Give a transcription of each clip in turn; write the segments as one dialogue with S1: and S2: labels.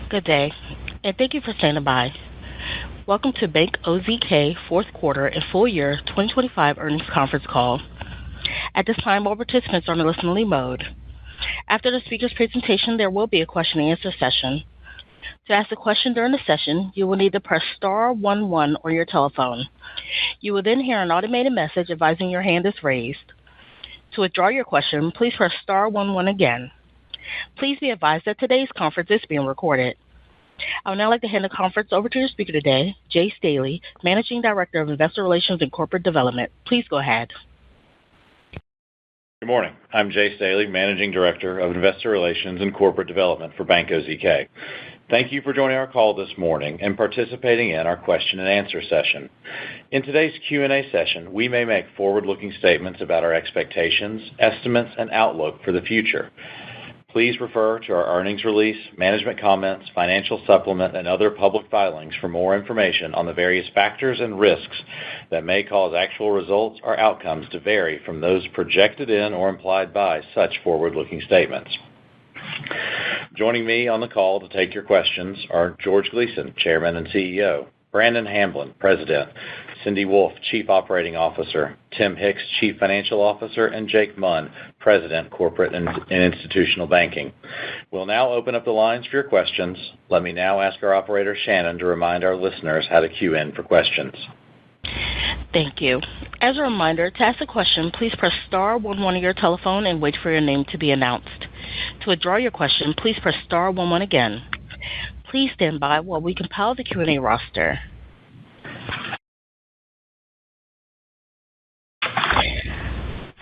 S1: Good day, and thank you for standing by. Welcome to Bank OZK fourth quarter and full year 2025 earnings conference call. At this time, all participants are in a listen-only mode. After the speaker's presentation, there will be a question-and-answer session. To ask a question during the session, you will need to press star 11 on your telephone. You will then hear an automated message advising your hand is raised. To withdraw your question, please press star 11 again. Please be advised that today's conference is being recorded. I would now like to hand the conference over to your speaker today, Jay Staley, Managing Director of Investor Relations and Corporate Development. Please go ahead.
S2: Good morning. I'm Jay Staley, Managing Director of Investor Relations and Corporate Development for Bank OZK. Thank you for joining our call this morning and participating in our question-and-answer session. In today's Q&A session, we may make forward-looking statements about our expectations, estimates, and outlook for the future. Please refer to our earnings release, management comments, financial supplement, and other public filings for more information on the various factors and risks that may cause actual results or outcomes to vary from those projected in or implied by such forward-looking statements. Joining me on the call to take your questions are George Gleason, Chairman and CEO, Brannon Hamblen, President, Cindy Wolfe, Chief Operating Officer, Tim Hicks, Chief Financial Officer, and Jake Munn, President, Corporate and Institutional Banking. We'll now open up the lines for your questions. Let me now ask our operator, Shannon, to remind our listeners how to queue in for questions.
S1: Thank you. As a reminder, to ask a question, please press star 11 on your telephone and wait for your name to be announced. To withdraw your question, please press star 11 again. Please stand by while we compile the Q&A roster.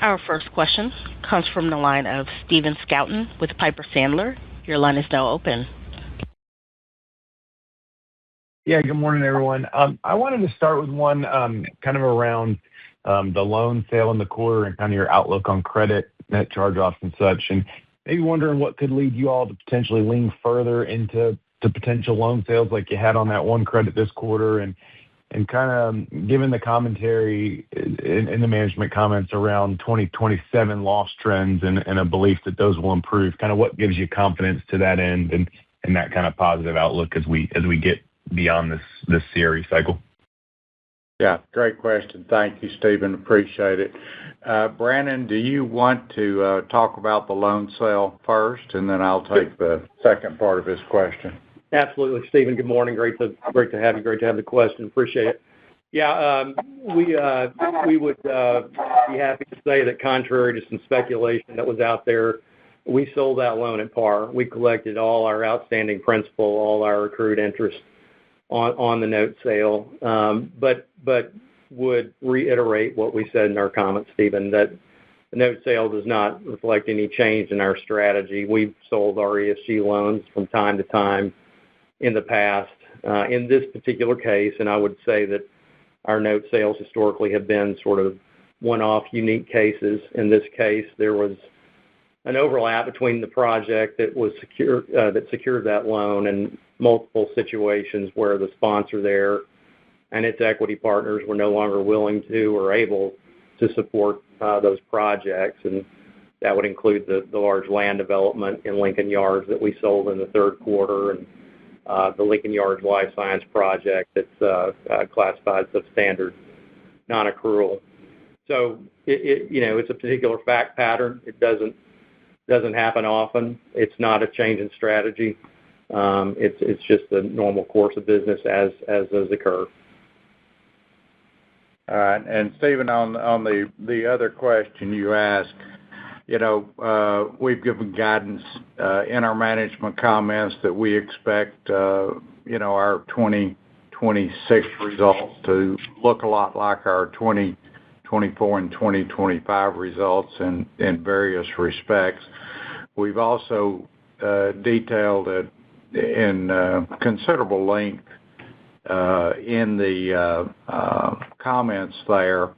S1: Our first question comes from the line of Stephen Scouten with Piper Sandler. Your line is now open.
S3: Yeah, good morning, everyone. I wanted to start with one kind of around the loan sale in the quarter and kind of your outlook on credit, net charge-offs and such, and maybe wondering what could lead you all to potentially lean further into potential loan sales like you had on that one credit this quarter, and kind of given the commentary in the management comments around 2027 loss trends and a belief that those will improve, kind of what gives you confidence to that end and that kind of positive outlook as we get beyond this CRE cycle?
S4: Yeah, great question. Thank you, Stephen. Appreciate it. Brannon, do you want to talk about the loan sale first, and then I'll take the second part of his question?
S5: Absolutely, Stephen. Good morning. Great to have you. Great to have the question. Appreciate it. Yeah, we would be happy to say that contrary to some speculation that was out there, we sold that loan at par. We collected all our outstanding principal, all our accrued interest on the note sale, but would reiterate what we said in our comments, Stephen, that the note sale does not reflect any change in our strategy. We've sold our ESG loans from time to time in the past. In this particular case, and I would say that our note sales historically have been sort of one-off unique cases. In this case, there was an overlap between the project that was that secured that loan and multiple situations where the sponsor there and its equity partners were no longer willing to or able to support those projects. And that would include the large land development in Lincoln Yards that we sold in the third quarter, and the Lincoln Yards Life Science project that's classified substandard non-accrual. So it's a particular fact pattern. It doesn't happen often. It's not a change in strategy. It's just the normal course of business as those occur.
S4: All right. And Stephen, on the other question you asked, we've given guidance in our management comments that we expect, our 2026 results to look a lot like our 2024 and 2025 results in various respects. We've also detailed it in considerable length in the comments there,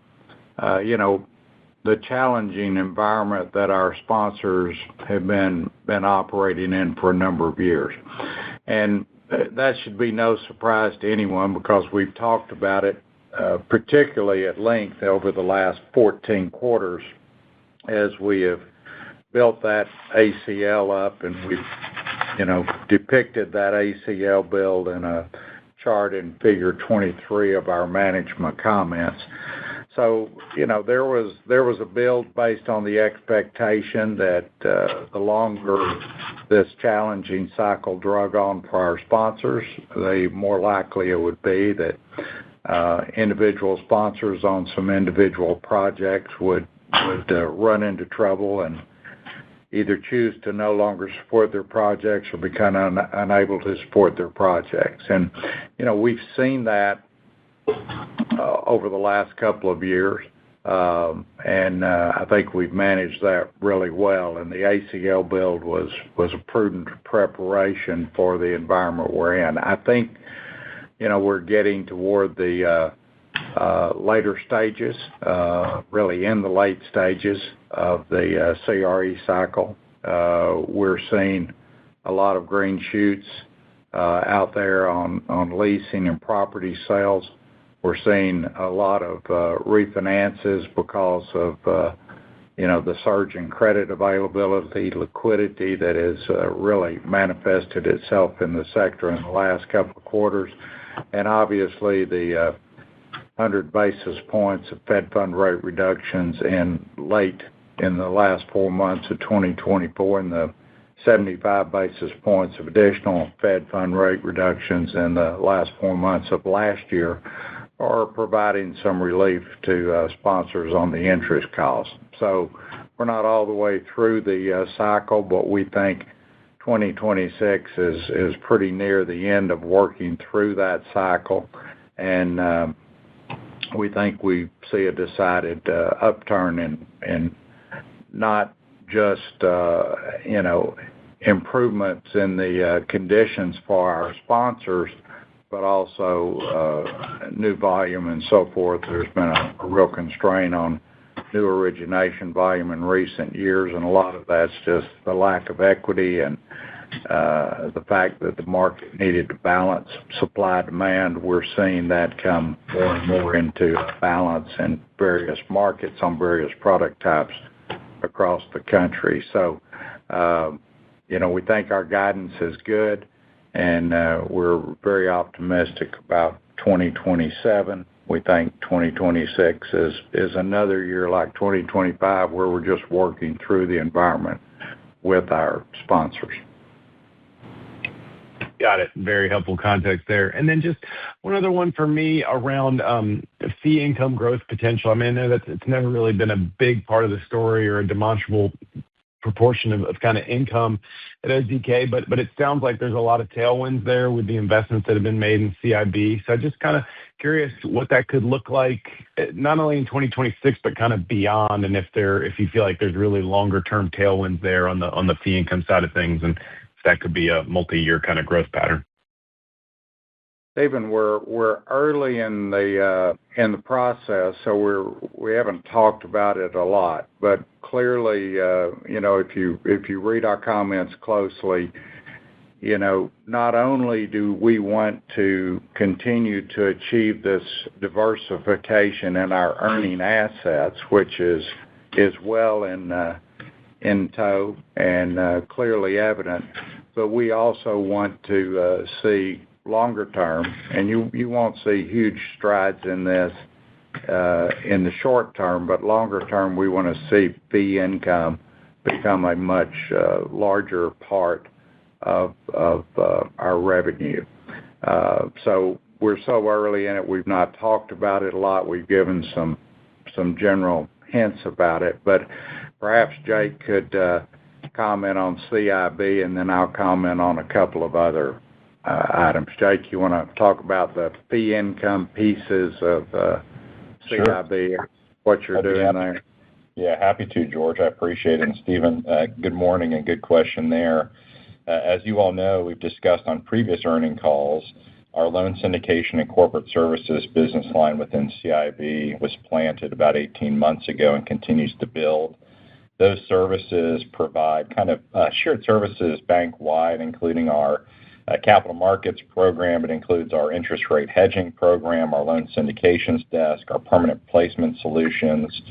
S4: the challenging environment that our sponsors have been operating in for a number of years. And that should be no surprise to anyone because we've talked about it particularly at length over the last 14 quarters as we have built that ACL up, and we've depicted that ACL build in a chart in figure 23 of our management comments. So, there was a build based on the expectation that the longer this challenging cycle drug on for our sponsors, the more likely it would be that individual sponsors on some individual projects would run into trouble and either choose to no longer support their projects or become unable to support their projects. And, we've seen that over the last couple of years, and I think we've managed that really well. And the ACL build was a prudent preparation for the environment we're in. I think, we're getting toward the later stages, really in the late stages of the CRE cycle. We're seeing a lot of green shoots out there on leasing and property sales. We're seeing a lot of refinances because of the surge in credit availability, liquidity that has really manifested itself in the sector in the last couple of quarters. And obviously the 100 basis points of Fed fund rate reductions in the last 4 months of 2024 and the 75 basis points of additional Fed fund rate reductions in the last 4 months of last year are providing some relief to sponsors on the interest cost. So we're not all the way through the cycle, but we think 2026 is pretty near the end of working through that cycle, and we think we see a decided upturn in not just improvements in the conditions for our sponsors, but also new volume and so forth. There's been a real constraint on new origination volume in recent years, and a lot of that's just the lack of equity and the fact that the market needed to balance supply demand. We're seeing that come more and more into balance in various markets on various product types across the country. So, we think our guidance is good, and we're very optimistic about 2027. We think 2026 is another year like 2025 where we're just working through the environment with our sponsors.
S3: Got it. Very helpful context there. And then just one other one for me around fee income growth potential. I mean, I know that it's never really been a big part of the story or a demonstrable proportion of kind of income at OZK, but it sounds like there's a lot of tailwinds there with the investments that have been made in CIB. So just kind of curious what that could look like, not only in 2026, but kind of beyond, and if you feel like there's really longer term tailwinds there on the fee income side of things, and if that could be a multi-year kind of growth pattern.
S4: Stephen, we're early in the process, so we haven't talked about it a lot. But clearly, if you read our comments closely, not only do we want to continue to achieve this diversification in our earning assets, which is well in tow and clearly evident, but we also want to see longer term, and you won't see huge strides in this in the short term, but longer term, we want to see fee income become a much larger part of our revenue. So we're so early in it, we've not talked about it a lot. We've given some general hints about it, but perhaps Jake could comment on CIB, and then I'll comment on a couple of other items. Jake, you want to talk about the fee income pieces of CIB, sure, what you're doing there?
S6: Yeah, happy to, George. I appreciate it. And Stephen, good morning and good question there. As you all know, we've discussed on previous earning calls, our loan syndication and corporate services business line within CIB was planted about 18 months ago and continues to build. Those services provide kind of shared services bank-wide, including our capital markets program. It includes our interest rate hedging program, our loan syndications desk, our permanent placement solutions,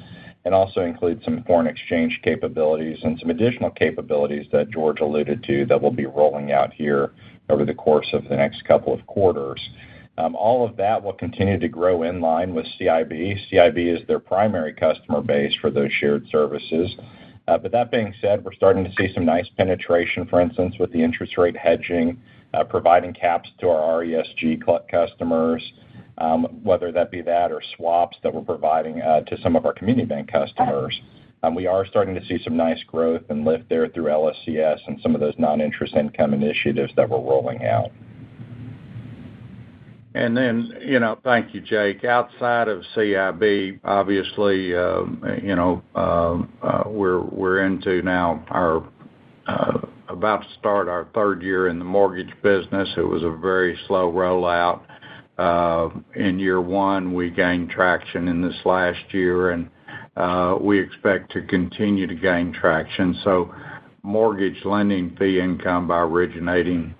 S6: and also includes some foreign exchange capabilities and some additional capabilities that George alluded to that we'll be rolling out here over the course of the next couple of quarters. All of that will continue to grow in line with CIB. CIB is their primary customer base for those shared services. But that being said, we're starting to see some nice penetration, for instance, with the interest rate hedging, providing caps to our RESG customers, whether that be that or swaps that we're providing to some of our community bank customers. We are starting to see some nice growth and lift there through LSCS and some of those non-interest income initiatives that we're rolling out.
S4: And then, thank you, Jake. Outside of CIB, obviously, we're into now about to start our third year in the mortgage business. It was a very slow rollout. In year one, we gained traction in this last year, and we expect to continue to gain traction. So mortgage lending fee income by originating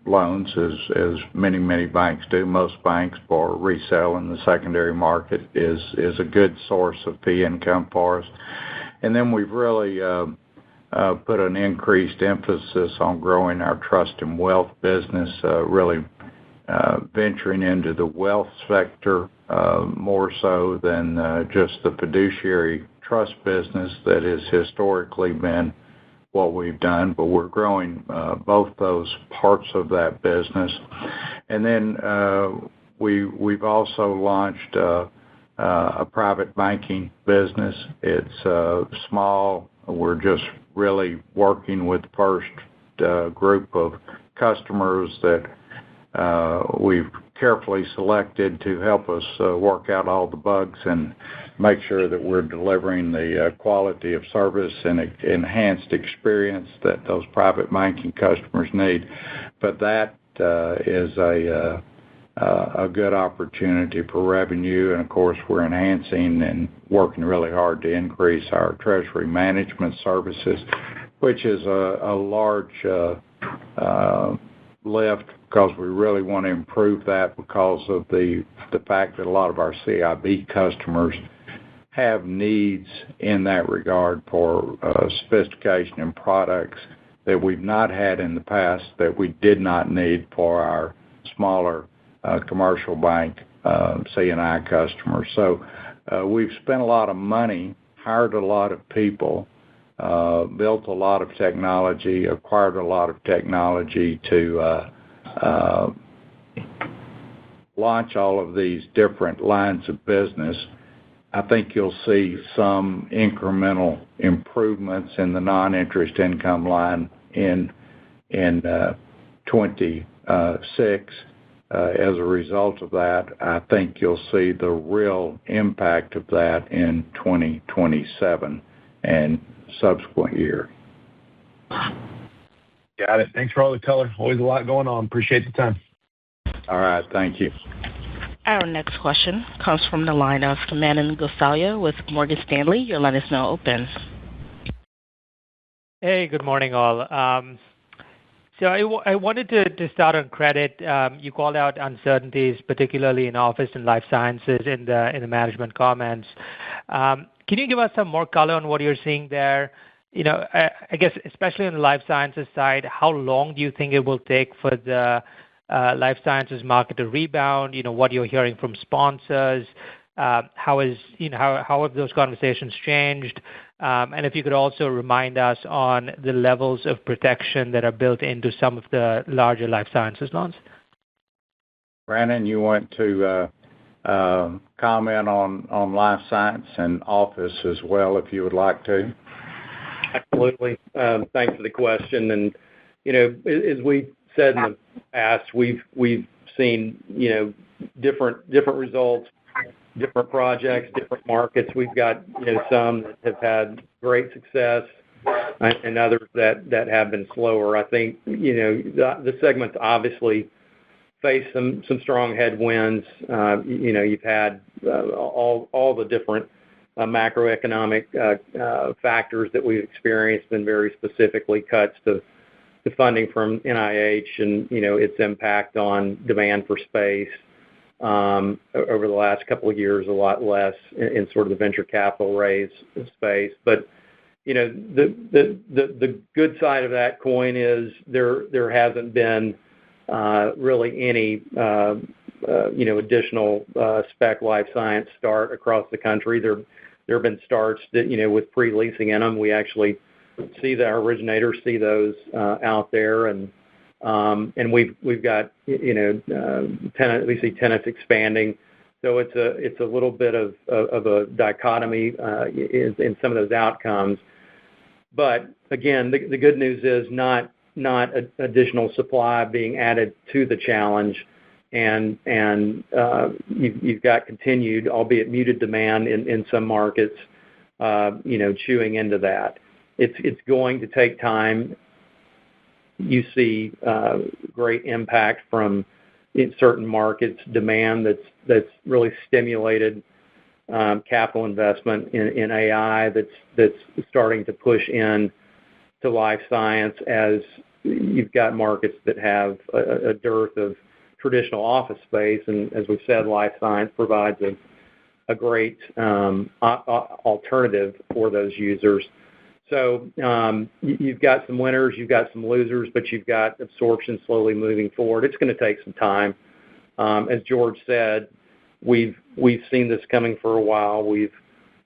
S4: loans, as many banks do, most banks for resale in the secondary market, is a good source of fee income for us. And then we've really put an increased emphasis on growing our trust and wealth business, really venturing into the wealth sector more so than just the fiduciary trust business that has historically been what we've done, but we're growing both those parts of that business. And then we've also launched a private banking business. It's small. We're just really working with the first group of customers that we've carefully selected to help us work out all the bugs and make sure that we're delivering the quality of service and enhanced experience that those private banking customers need. But that is a good opportunity for revenue. And, of course, we're enhancing and working really hard to increase our treasury management services, which is a large lift because we really want to improve that because of the fact that a lot of our CIB customers have needs in that regard for sophistication and products that we've not had in the past that we did not need for our smaller commercial bank C&I customers. So we've spent a lot of money, hired a lot of people, built a lot of technology, acquired a lot of technology to launch all of these different lines of business. I think you'll see some incremental improvements in the non-interest income line in 26. As a result of that, I think you'll see the real impact of that in 2027 and subsequent year.
S3: Got it. Thanks for all the color. Always a lot going on. Appreciate the time.
S4: All right. Thank you.
S1: Our next question comes from the line of Manan Gosalia with Morgan Stanley. Your line is now open.
S7: Hey, good morning, all. So I wanted to start on credit. You called out uncertainties, particularly in office and life sciences in the management comments. Can you give us some more color on what you're seeing there? I guess especially on the life sciences side, how long do you think it will take for the life sciences market to rebound? What you're hearing from sponsors, how have those conversations changed? And if you could also remind us on the levels of protection that are built into some of the larger life sciences loans.
S4: Brandon, you want to comment on life science and office as well, if you would like to?
S5: Absolutely. Thanks for the question. And as we said in the past, we've seen different results, different projects, different markets. We've got some that have had great success and others that have been slower. I think the segments obviously face some strong headwinds. You've had all the different macroeconomic factors that we've experienced, and very specifically cuts to funding from NIH and its impact on demand for space. over the last couple of years, a lot less in sort of the venture capital raise space. But the good side of that coin is there hasn't been really any additional spec life science start across the country. There have been starts that with pre-leasing in them. We actually see that our originators see those out there, and we've got we see tenants expanding. So it's a little bit of a dichotomy in some of those outcomes. But again, the good news is not additional supply being added to the challenge, and you've got continued, albeit muted, demand in some markets, chewing into that. It's going to take time. You see great impact from in certain markets, demand that's really stimulated capital investment in AI that's starting to push in to life science, as you've got markets that have a dearth of traditional office space, and as we've said, life science provides a great alternative for those users. So you've got some winners, you've got some losers, but you've got absorption slowly moving forward. It's going to take some time. As George said, we've seen this coming for a while. We've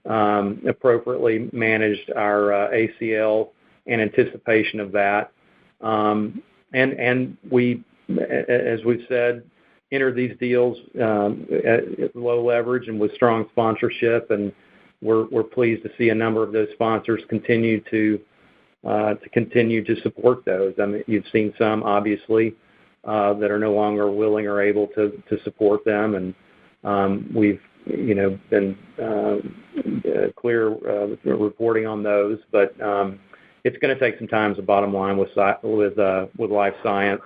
S5: appropriately managed our ACL in anticipation of that, and we, as we've said, enter these deals at low leverage and with strong sponsorship, and we're pleased to see a number of those sponsors continue to support those. I mean, you've seen some obviously that are no longer willing or able to support them, and we've been clear reporting on those, but it's going to take some time as a bottom line with life science,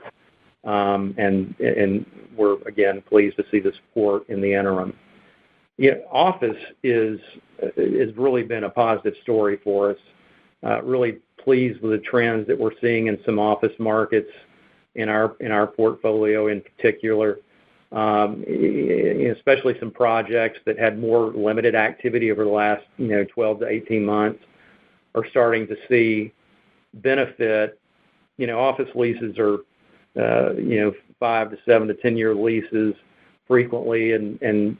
S5: and we're again pleased to see the support in the interim. Office is really been a positive story for us. Really pleased with the trends that we're seeing in some office markets in our portfolio in particular. Especially some projects that had more limited activity over the last 12 to 18 months are starting to see benefit. Office leases are 5 to 7 to 10 year leases frequently, and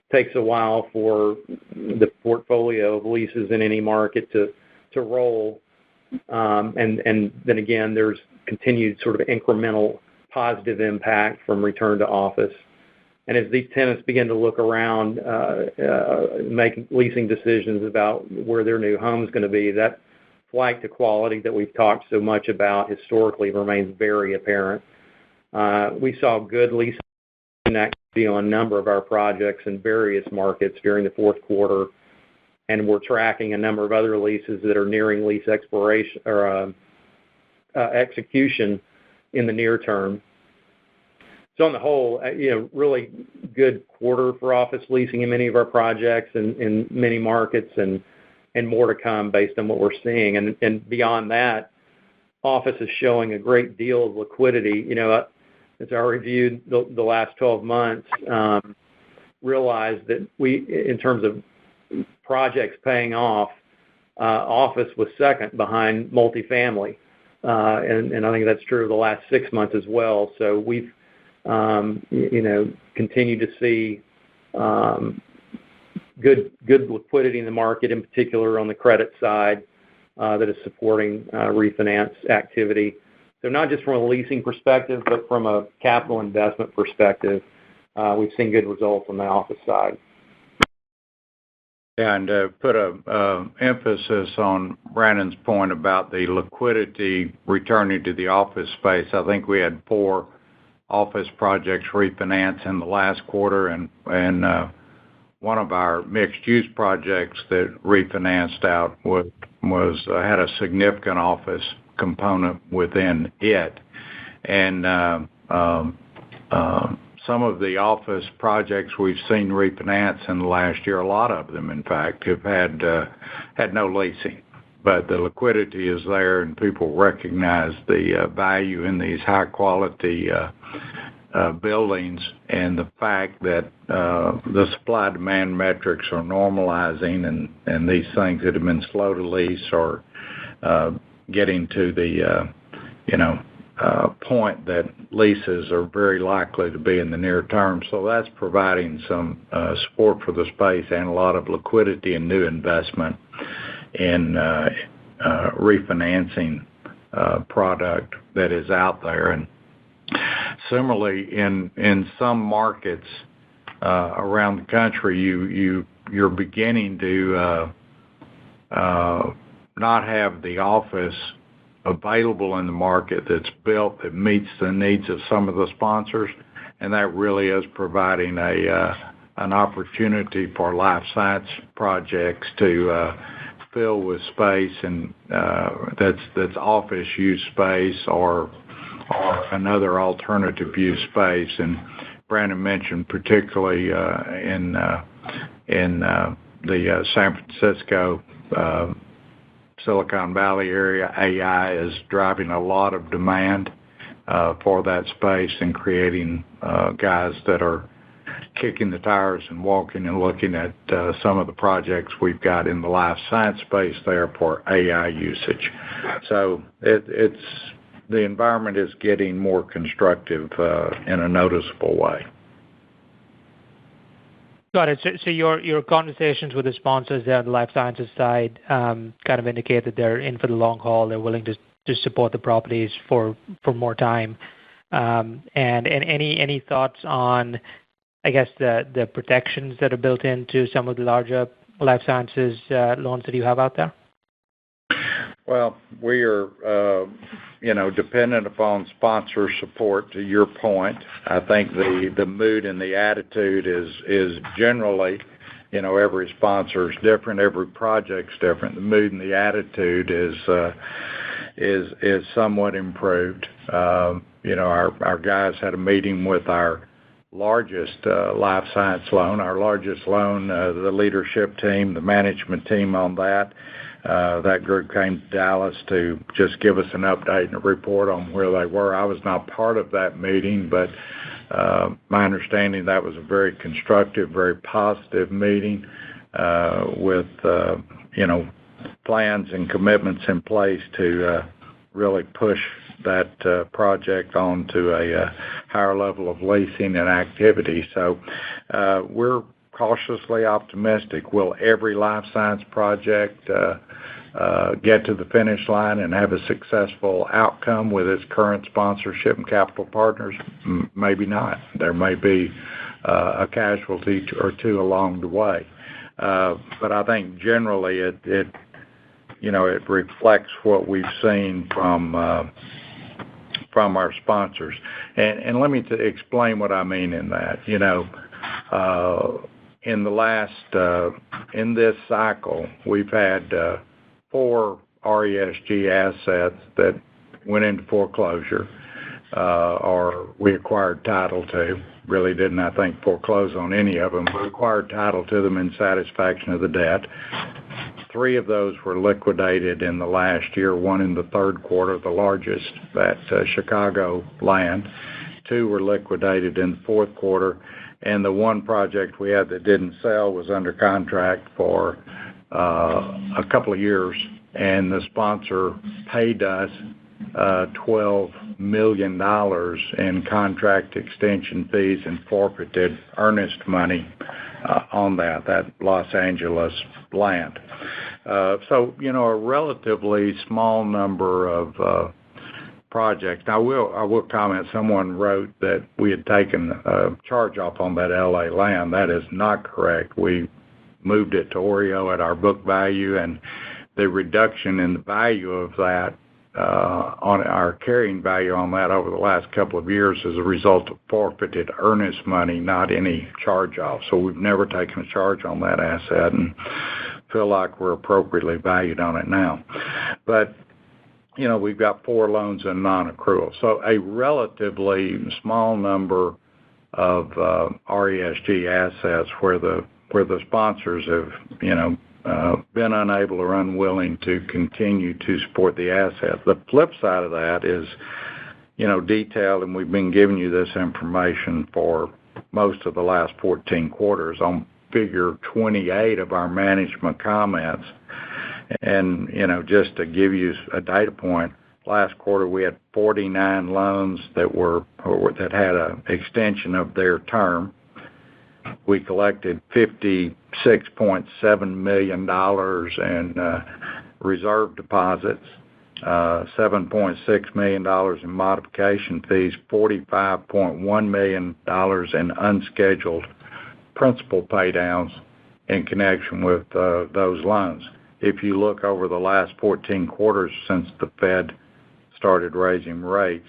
S5: takes a while for the portfolio of leases in any market to roll. And then again, there's continued sort of incremental positive impact from return to office. And as these tenants begin to look around, making leasing decisions about where their new home is going to be, that flight to quality that we've talked so much about historically remains very apparent. We saw good leasing activity on a number of our projects in various markets during the fourth quarter, and we're tracking a number of other leases that are nearing lease expiration or execution in the near term. So on the whole, really good quarter for office leasing in many of our projects and in many markets, and more to come based on what we're seeing. And beyond that, office is showing a great deal of liquidity. As I reviewed the last 12 months, realized that in terms of projects paying off, office was second behind multifamily. And I think that's true of the last 6 months as well. So we've, continue to see good liquidity in the market, in particular on the credit side, that is supporting refinance activity. So not just from a leasing perspective, but from a capital investment perspective, we've seen good results on the office side.
S4: Yeah, and to put a emphasis on Brandon's point about the liquidity returning to the office space, I think we had 4 office projects refinance in the last quarter, and one of our mixed-use projects that refinanced out had a significant office component within it, and some of the office projects we've seen refinance in the last year, a lot of them, in fact, have had no leasing. But the liquidity is there, and people recognize the value in these high-quality buildings, and the fact that the supply-demand metrics are normalizing, and these things that have been slow to lease are getting to the point that leases are very likely to be in the near term. So that's providing some support for the space and a lot of liquidity and new investment in refinancing product that is out there. And similarly, in some markets around the country, you're beginning to not have the office available in the market that's built that meets the needs of some of the sponsors, and that really is providing an opportunity for life science projects to fill with space, and that's office use space or another alternative use space. And Brandon mentioned particularly in the San Francisco Silicon Valley area, AI is driving a lot of demand for that space and creating guys that are kicking the tires and walking and looking at some of the projects we've got in the life science space there for AI usage. So the environment is getting more constructive in a noticeable way.
S7: Got it. So your conversations with the sponsors there on the life sciences side kind of indicate that they're in for the long haul. They're willing to support the properties for more time. And any thoughts on, I guess, the protections that are built into some of the larger life sciences loans that you have out there?
S4: Well, we are, dependent upon sponsor support. To your point, I think the mood and the attitude is generally, every sponsor is different, every project's different. The mood and the attitude is somewhat improved. Our guys had a meeting with our largest life science loan, the leadership team, the management team on that. That group came to Dallas to just give us an update and a report on where they were. I was not part of that meeting, but my understanding that was a very constructive, very positive meeting with plans and commitments in place to really push that project on to a higher level of leasing and activity. So we're cautiously optimistic. Will every life science project get to the finish line and have a successful outcome with its current sponsorship and capital partners? Maybe not. There may be a casualty or two along the way. But I think generally it reflects what we've seen from our sponsors. And let me explain what I mean in that. In this cycle, we've had 4 RESG assets that went into foreclosure, or we acquired title to. Really didn't, I think, foreclose on any of them, but acquired title to them in satisfaction of the debt. 3 of those were liquidated in the last year, one in the third quarter, the largest, that Chicago land. 2 were liquidated in the fourth quarter, and the one project we had that didn't sell was under contract for a couple of years, and the sponsor paid us $12 million in contract extension fees and forfeited earnest money on that Los Angeles land. So, a relatively small number of projects. Now, I will comment, someone wrote that we had taken a charge off on that LA land. That is not correct. We moved it to OREO at our book value, and the reduction in the value of that on our carrying value on that over the last couple of years as a result of forfeited earnest money, not any charge off. So we've never taken a charge on that asset and feel like we're appropriately valued on it now. But we've got 4 loans in non-accrual. So a relatively small number of RESG assets where the sponsors have, been unable or unwilling to continue to support the asset. The flip side of that is, detailed, and we've been giving you this information for most of the last 14 quarters on figure 28 of our management comments. And, just to give you a data point, last quarter we had 49 loans that had an extension of their term. We collected $56.7 million in reserve deposits, $7.6 million in modification fees, $45.1 million in unscheduled principal paydowns in connection with those loans. If you look over the last 14 quarters since the Fed started raising rates,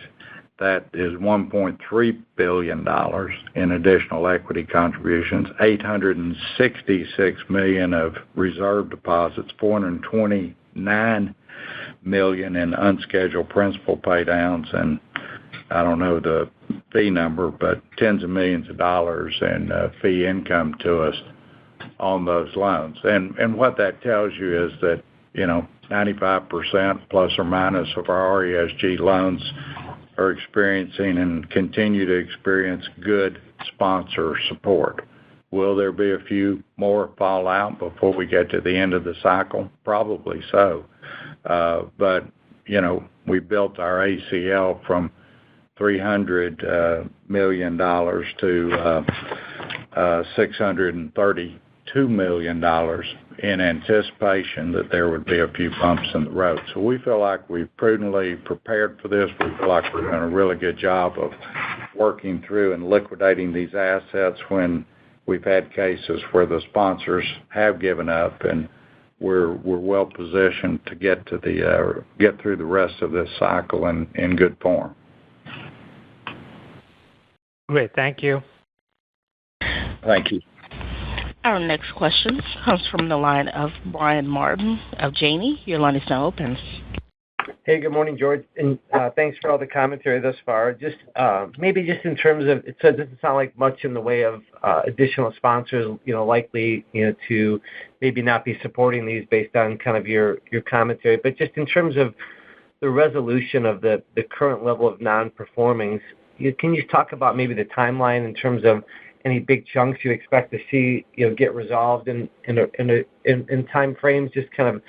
S4: that is $1.3 billion in additional equity contributions, $866 million of reserve deposits, $429 million in unscheduled principal paydowns, and I don't know the fee number, but tens of millions of dollars in fee income to us on those loans. And what that tells you is that 95% plus or minus of our RESG loans are experiencing and continue to experience good sponsor support. Will there be a few more fallout before we get to the end of the cycle? Probably so. But we built our ACL from $300 million to $632 million in anticipation that there would be a few bumps in the road. So we feel like we've prudently prepared for this. We feel like we're doing a really good job of working through and liquidating these assets when we've had cases where the sponsors have given up, and we're well positioned to get through the rest of this cycle in good form.
S7: Great, thank you.
S4: Thank you.
S1: Our next question comes from the line of Brian Martin of Janney. Your line is now open.
S8: Hey, good morning, George, and thanks for all the commentary thus far. Just maybe just in terms of, it doesn't sound like much in the way of additional sponsors, likely, to maybe not be supporting these based on kind of your commentary. But just in terms of the resolution of the current level of non-performings, can you talk about maybe the timeline in terms of any big chunks you expect to see, get resolved in time frames? Just kind of,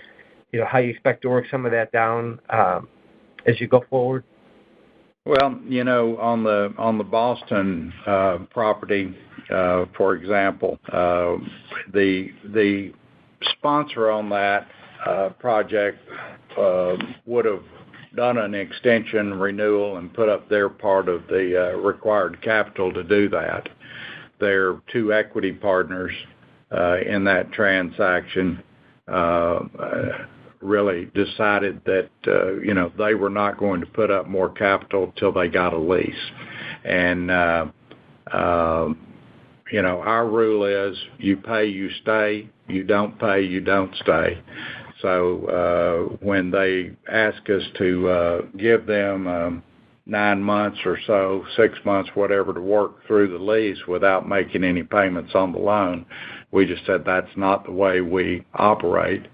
S8: how you expect to work some of that down as you go forward?
S4: Well, on the Boston property, for example, the sponsor on that project would have done an extension renewal and put up their part of the required capital to do that. Their two equity partners in that transaction really decided that they were not going to put up more capital till they got a lease. And our rule is you pay, you stay. You don't pay, you don't stay. So when they ask us to give them 9 months or so, 6 months, whatever, to work through the lease without making any payments on the loan, we just said that's not the way we operate.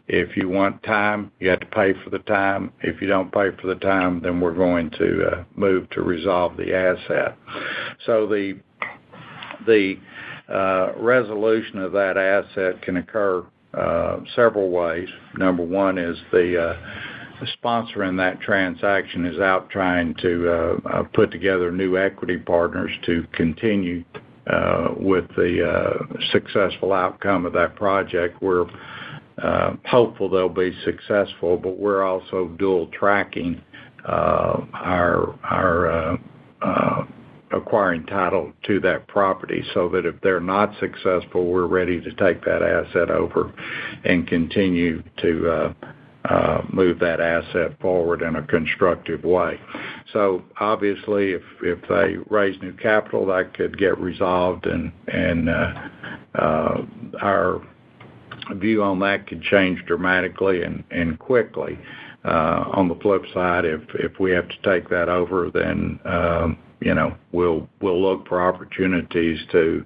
S4: If you want time, you have to pay for the time. If you don't pay for the time, then we're going to move to resolve the asset. So the resolution of that asset can occur several ways. Number one is the sponsor in that transaction is out trying to put together new equity partners to continue with the successful outcome of that project. We're hopeful they'll be successful, but we're also dual tracking our acquiring title to that property so that if they're not successful, we're ready to take that asset over and continue to move that asset forward in a constructive way. So obviously, if they raise new capital, that could get resolved, and our view on that could change dramatically and quickly. On the flip side, if we have to take that over, then we'll look for opportunities to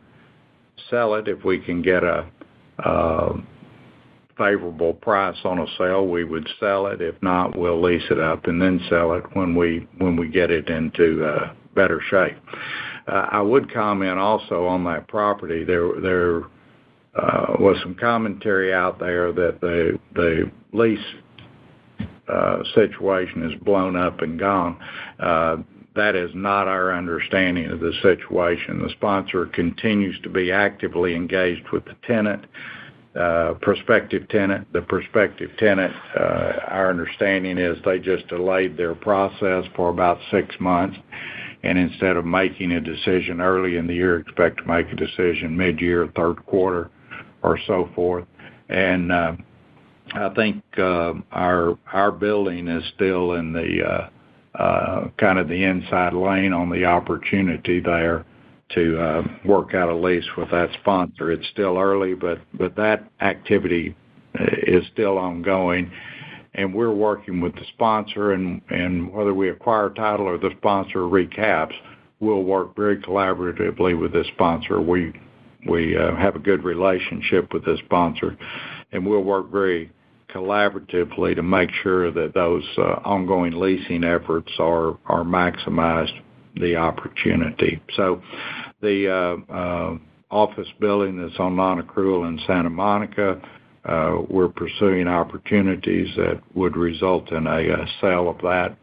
S4: sell it if we can get a favorable price on a sale, we would sell it. If not, we'll lease it up and then sell it when we get it into better shape. I would comment also on that property. There was some commentary out there that the lease situation is blown up and gone. That is not our understanding of the situation. The sponsor continues to be actively engaged with the tenant, prospective tenant. The prospective tenant, our understanding is they just delayed their process for about 6 months, and instead of making a decision early in the year, expect to make a decision mid-year, third quarter, or so forth. And I think our building is still in the kind of the inside lane on the opportunity there to work out a lease with that sponsor. It's still early, but that activity is still ongoing, and we're working with the sponsor, and whether we acquire title or the sponsor recaps, we'll work very collaboratively with this sponsor. We have a good relationship with this sponsor, and we'll work very collaboratively to make sure that those ongoing leasing efforts are maximized the opportunity. So the office building that's on non-accrual in Santa Monica, we're pursuing opportunities that would result in a sale of that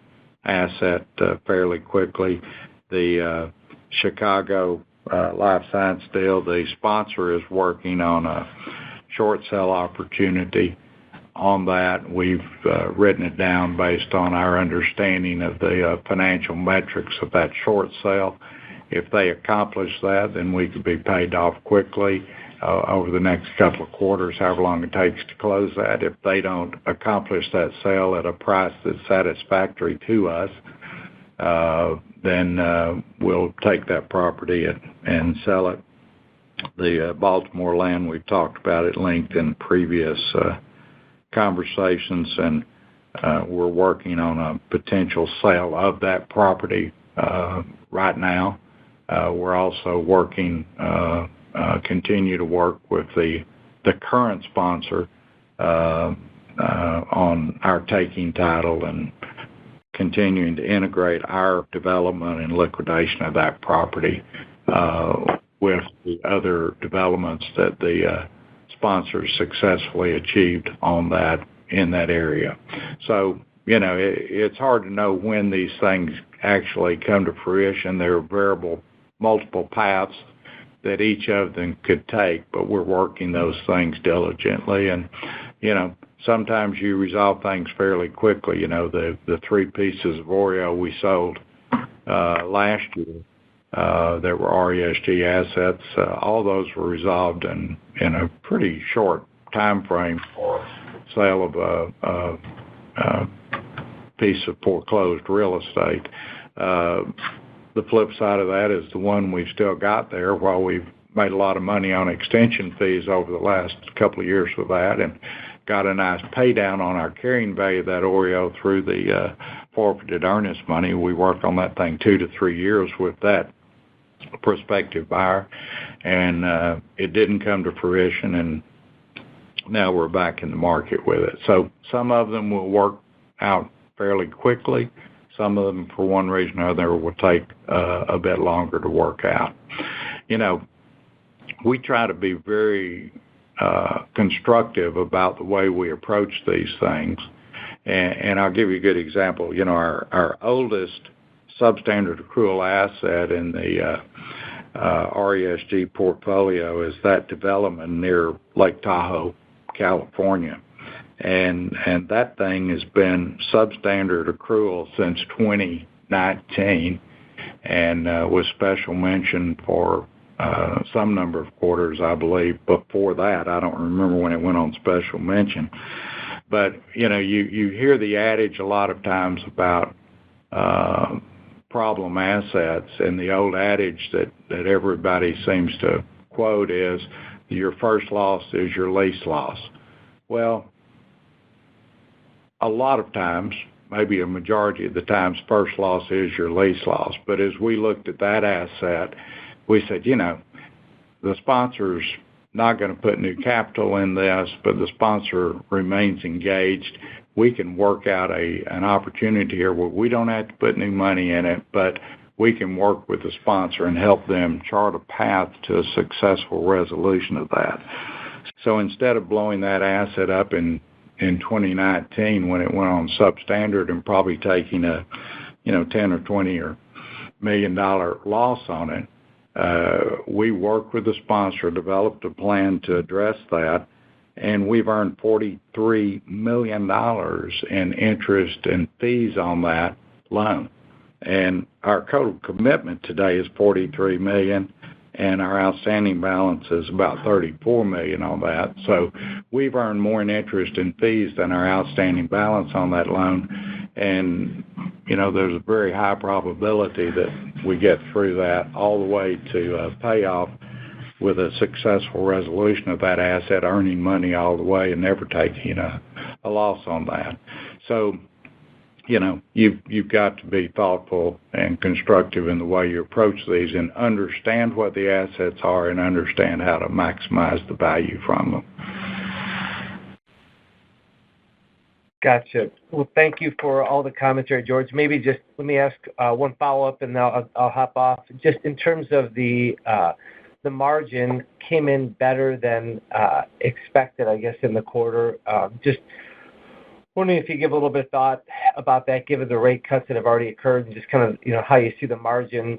S4: asset fairly quickly. The Chicago life science deal, the sponsor is working on a short sale opportunity on that. We've written it down based on our understanding of the financial metrics of that short sale. If they accomplish that, then we could be paid off quickly over the next couple of quarters, however long it takes to close that. If they don't accomplish that sale at a price that's satisfactory to us, then we'll take that property and sell it. The Baltimore land, we've talked about at length in previous conversations, and we're working on a potential sale of that property right now. We're also working, continue to work with the current sponsor on our taking title and continuing to integrate our development and liquidation of that property with the other developments that the sponsors successfully achieved on that in that area. So, it's hard to know when these things actually come to fruition. There are multiple paths that each of them could take, but we're working those things diligently. And, sometimes you resolve things fairly quickly. The 3 pieces of OREO we sold last year that were RESG assets, all those were resolved in a pretty short time frame for sale of a piece of foreclosed real estate. The flip side of that is the one we've still got there. While we've made a lot of money on extension fees over the last couple of years with that and got a nice pay down on our carrying value of that OREO through the forfeited earnest money, we worked on that thing 2 to 3 years with that prospective buyer, and it didn't come to fruition, and now we're back in the market with it. So some of them will work out fairly quickly. Some of them, for one reason or another, will take a bit longer to work out. We try to be very constructive about the way we approach these things. And I'll give you a good example. Our oldest substandard accrual asset in the RESG portfolio is that development near Lake Tahoe, California. And that thing has been substandard accrual since 2019 and was special mention for some number of quarters, I believe. Before that, I don't remember when it went on special mention. But, you hear the adage a lot of times about problem assets, and the old adage that everybody seems to quote is, your first loss is your least loss. Well, a lot of times, maybe a majority of the times, first loss is your least loss. But as we looked at that asset, we said, the sponsor's not going to put new capital in this, but the sponsor remains engaged, we can work out an opportunity here where we don't have to put new money in it, but we can work with the sponsor and help them chart a path to a successful resolution of that. So instead of blowing that asset up in 2019 when it went on substandard and probably taking a 10 or 20 or $1 million loss on it, we worked with the sponsor, developed a plan to address that, and we've earned $43 million in interest and fees on that loan. And our total commitment today is $43 million, and our outstanding balance is about $34 million on that. So we've earned more in interest and fees than our outstanding balance on that loan. And, there's a very high probability that we get through that all the way to payoff with a successful resolution of that asset, earning money all the way and never taking a loss on that. So, you've got to be thoughtful and constructive in the way you approach these and understand what the assets are and understand how to maximize the value from them.
S8: Gotcha. Well, thank you for all the commentary, George. Maybe just let me ask one follow-up, and then I'll hop off. Just in terms of the margin came in better than expected, I guess, in the quarter. Just wondering if you give a little bit of thought about that, given the rate cuts that have already occurred, and just kind of, how you see the margin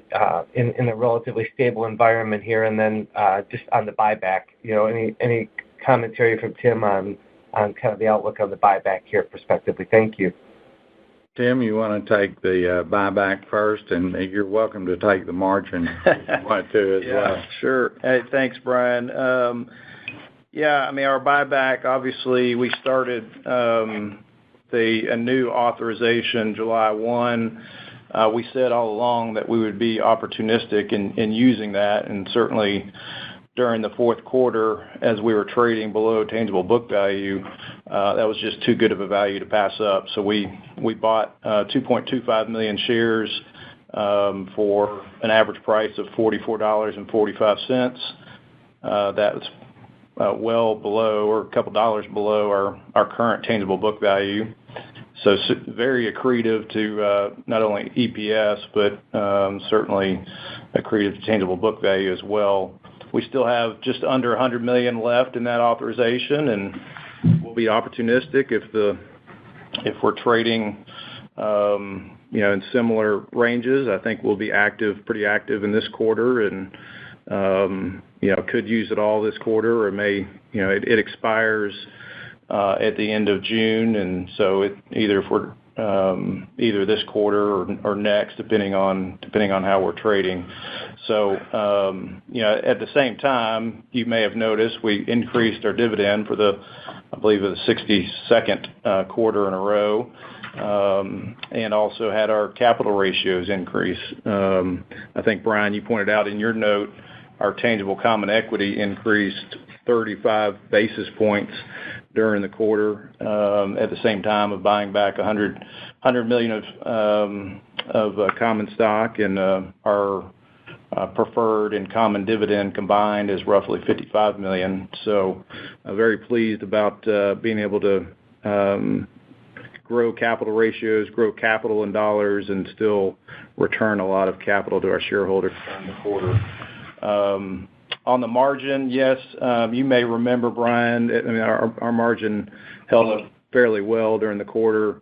S8: in a relatively stable environment here, and then just on the buyback, any commentary from Tim on kind of the outlook of the buyback here prospectively. Thank you.
S4: Tim, you want to take the buyback first, and you're welcome to take the margin if you want to as well.
S9: Sure. Hey, thanks, Brian. Our buyback, obviously, we started a new authorization July 1. We said all along that we would be opportunistic in using that, and certainly during the fourth quarter, as we were trading below tangible book value, that was just too good of a value to pass up. So we bought 2.25 million shares for an average price of $44.45. That was well below, or a couple dollars below, our current tangible book value. So very accretive to not only EPS, but certainly accretive to tangible book value as well. We still have just under $100 million left in that authorization, and we'll be opportunistic if we're trading, in similar ranges. I think we'll be pretty active in this quarter, and could use it all this quarter, or may, it expires at the end of June, and so either this quarter or next, depending on how we're trading. So, at the same time, you may have noticed we increased our dividend for the 62nd quarter in a row, and also had our capital ratios increase. I think, Brian, you pointed out in your note, our tangible common equity increased 35 basis points during the quarter, at the same time of buying back $100 million of common stock, and our preferred and common dividend combined is roughly $55 million. So very pleased about being able to grow capital ratios, grow capital in dollars, and still return a lot of capital to our shareholders during the quarter. On the margin, yes, you may remember, Brian, our margin held up fairly well during the quarter.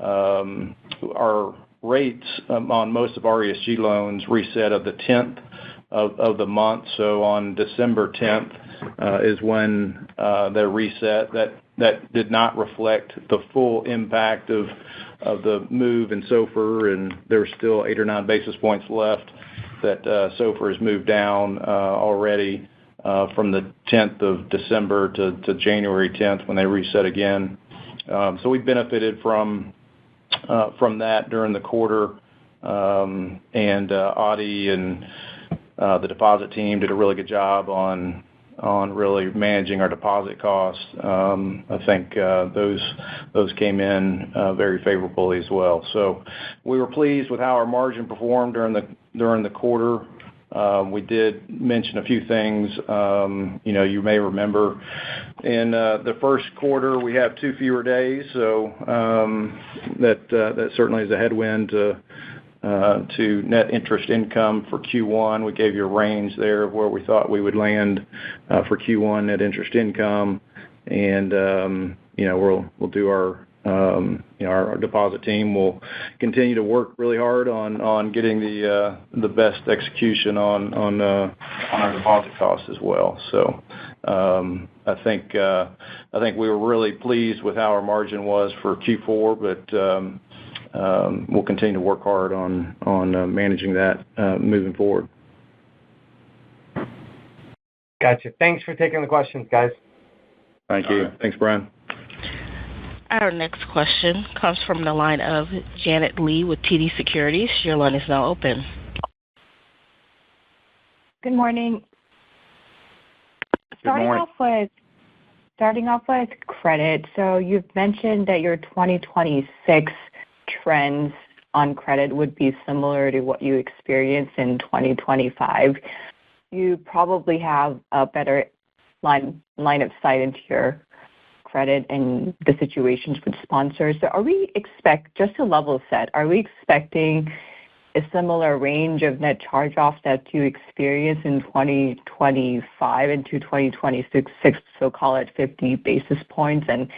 S9: Our rates on most of our ESG loans reset of the 10th of the month. So on December 10th is when they're reset. That did not reflect the full impact of the move in SOFR, and there were still 8 or 9 basis points left that SOFR has moved down already from the 10th of December to January 10th when they reset again. So we benefited from that during the quarter, and Audie and the deposit team did a really good job on really managing our deposit costs. I think those came in very favorably as well. So we were pleased with how our margin performed during the quarter. We did mention a few things. You may remember in the first quarter we have 2 fewer days, so that certainly is a headwind to net interest income for Q1. We gave you a range there of where we thought we would land for Q1 net interest income, and we'll do our deposit team will continue to work really hard on getting the best execution on our deposit costs as well. So I think we were really pleased with how our margin was for Q4, but we'll continue to work hard on managing that moving forward.
S8: Gotcha. Thanks for taking the questions, guys.
S9: Thank you. Thanks, Brian.
S1: Our next question comes from the line of Janet Lee with TD Securities. Your line is now open.
S10: Good morning.
S9: Good morning.
S10: Starting off with credit. So you've mentioned that your 2026 trends on credit would be similar to what you experienced in 2025. You probably have a better line of sight into your credit and the situations with sponsors. So just to level set, are we expecting a similar range of net charge-offs that you experienced in 2025 into 2026, so call it 50 basis points? And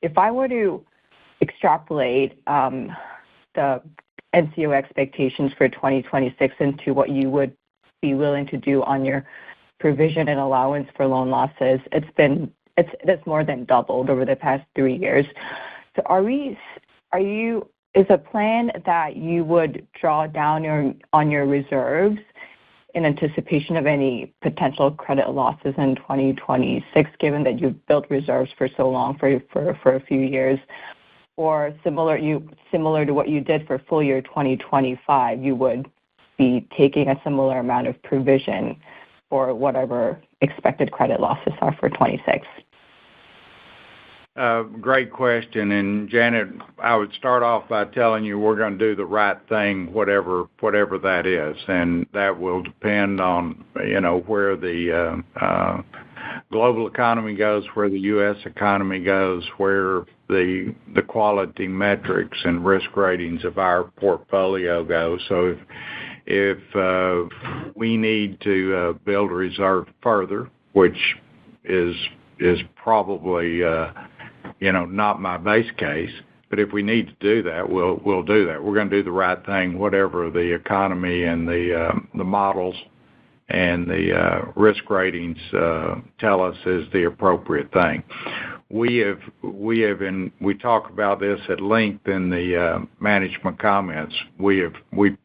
S10: if I were to extrapolate the NCO expectations for 2026 into what you would be willing to do on your provision and allowance for loan losses, that's more than doubled over the past 3 years. So is a plan that you would draw down on your reserves in anticipation of any potential credit losses in 2026, given that you've built reserves for so long, for a few years? Or similar to what you did for full year 2025, you would be taking a similar amount of provision for whatever expected credit losses are for 2026?
S4: Great question. And Janet, I would start off by telling you we're going to do the right thing, whatever that is. And that will depend on, where the global economy goes, where the U.S. economy goes, where the quality metrics and risk ratings of our portfolio go. So if we need to build a reserve further, which is probably not my base case, but if we need to do that, we'll do that. We're going to do the right thing, whatever the economy and the models and the risk ratings tell us is the appropriate thing. We talk about this at length in the management comments. We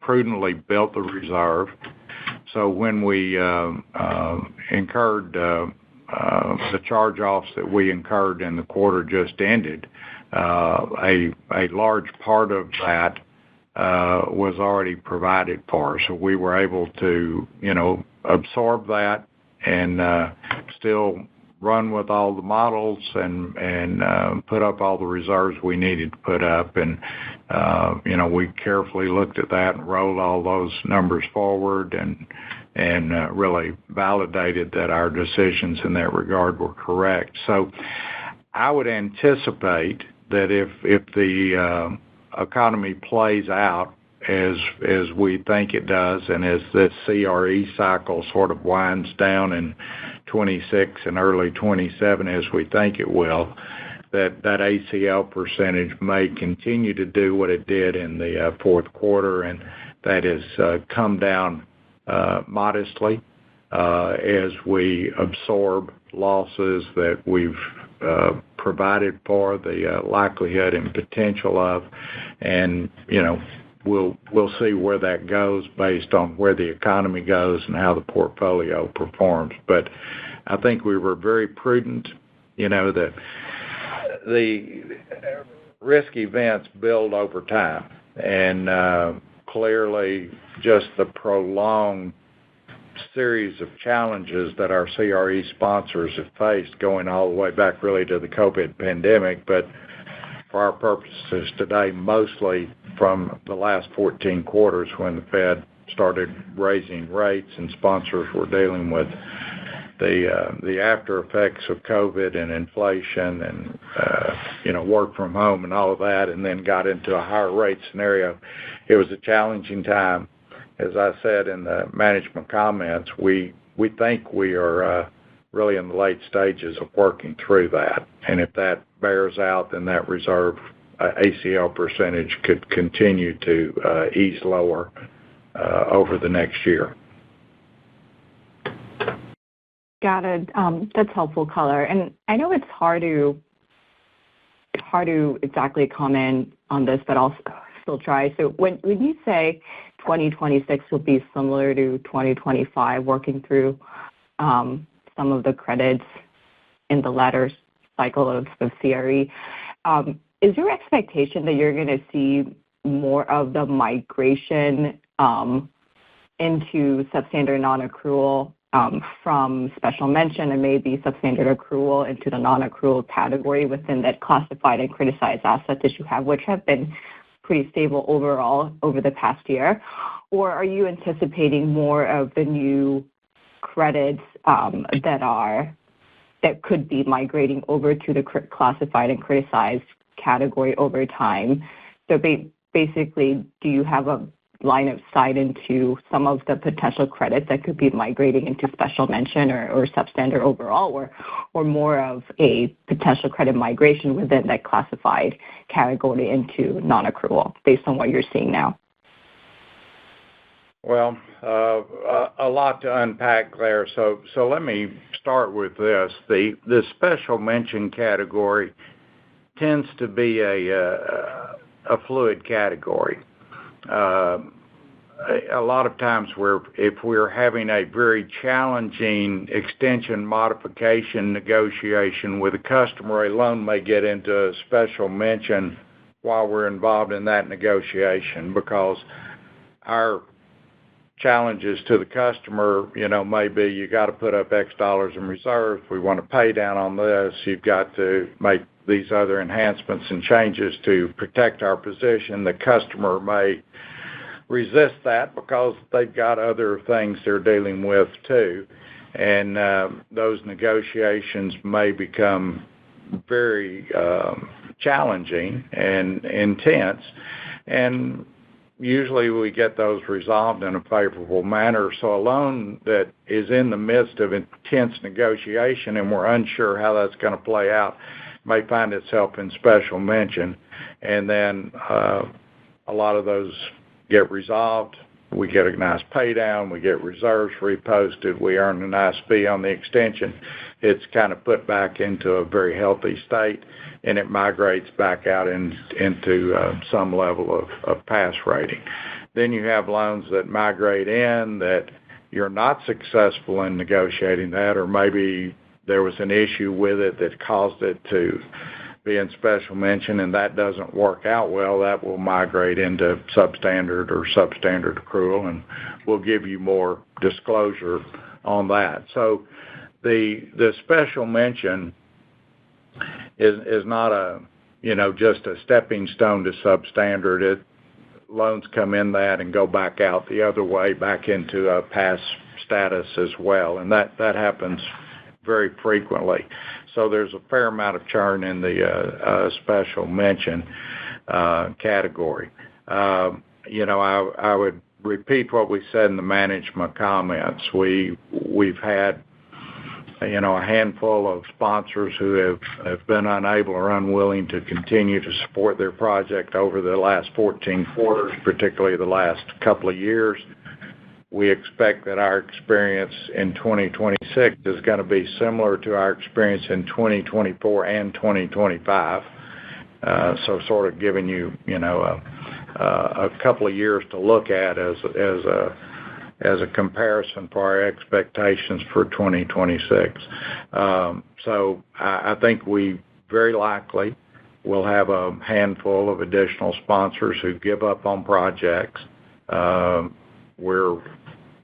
S4: prudently built the reserve. So when we incurred the charge-offs that we incurred in the quarter just ended, a large part of that was already provided for. So we were able to, absorb that and still run with all the models and put up all the reserves we needed to put up. And, we carefully looked at that and rolled all those numbers forward and really validated that our decisions in that regard were correct. So I would anticipate that if the economy plays out as we think it does, and as this CRE cycle sort of winds down in 26 and early 27 as we think it will, that ACL percentage may continue to do what it did in the fourth quarter, and that has come down modestly as we absorb losses that we've provided for, the likelihood and potential of, and we'll see where that goes based on where the economy goes and how the portfolio performs. But I think we were very prudent, that the risk events build over time, and clearly just the prolonged series of challenges that our CRE sponsors have faced, going all the way back really to the COVID pandemic, but for our purposes today, mostly from the last 14 quarters when the Fed started raising rates and sponsors were dealing with the after effects of COVID and inflation and work from home and all of that, and then got into a higher rate scenario. It was a challenging time. As I said in the management comments, we think we are really in the late stages of working through that, and if that bears out, then that reserve ACL percentage could continue to ease lower over the next year.
S10: Got it. That's helpful color. And I know it's hard to exactly comment on this, but I'll still try. So when you say 2026 will be similar to 2025, working through some of the credits in the latter cycle of CRE, is your expectation that you're going to see more of the migration into substandard non-accrual from special mention and maybe substandard accrual into the non-accrual category within that classified and criticized assets that you have, which have been pretty stable overall over the past year? Or are you anticipating more of the new credits that could be migrating over to the classified and criticized category over time? So basically, do you have a line of sight into some of the potential credits that could be migrating into special mention or substandard overall, or more of a potential credit migration within that classified category into non-accrual based on what you're seeing now?
S4: Well, a lot to unpack there. So let me start with this. The special mention category tends to be a fluid category. A lot of times if we're having a very challenging extension modification negotiation with a customer, a loan may get into a special mention while we're involved in that negotiation, because our challenges to the customer, may be you got to put up X dollars in reserves. We want to pay down on this. You've got to make these other enhancements and changes to protect our position. The customer may resist that because they've got other things they're dealing with too. And those negotiations may become very challenging and intense. And usually we get those resolved in a favorable manner. So a loan that is in the midst of intense negotiation and we're unsure how that's going to play out may find itself in special mention. And then a lot of those get resolved. We get a nice pay down. We get reserves reposted. We earn a nice fee on the extension. It's kind of put back into a very healthy state, and it migrates back out into some level of pass rating. Then you have loans that migrate in that you're not successful in negotiating that, or maybe there was an issue with it that caused it to be in special mention, and that doesn't work out well. That will migrate into substandard or substandard accrual, and we'll give you more disclosure on that. So the special mention is not just a stepping stone to substandard. Loans come in that and go back out the other way, back into a pass status as well, and that happens very frequently. So there's a fair amount of churn in the special mention category. I would repeat what we said in the management comments. We've had a handful of sponsors who have been unable or unwilling to continue to support their project over the last 14 quarters, particularly the last couple of years. We expect that our experience in 2026 is going to be similar to our experience in 2024 and 2025. So sort of giving you, a couple of years to look at as a comparison for our expectations for 2026. So I think we very likely will have a handful of additional sponsors who give up on projects. We're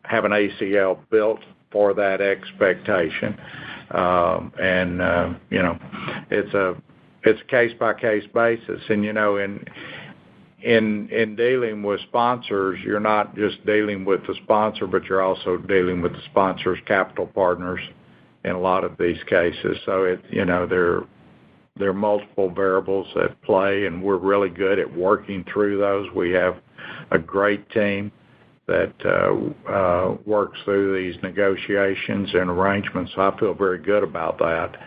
S4: have an ACL built for that expectation. It's a case by case basis. And, in dealing with sponsors, you're not just dealing with the sponsor, but you're also dealing with the sponsor's capital partners in a lot of these cases. So there are multiple variables at play, and we're really good at working through those. We have a great team that works through these negotiations and arrangements. So I feel very good about that.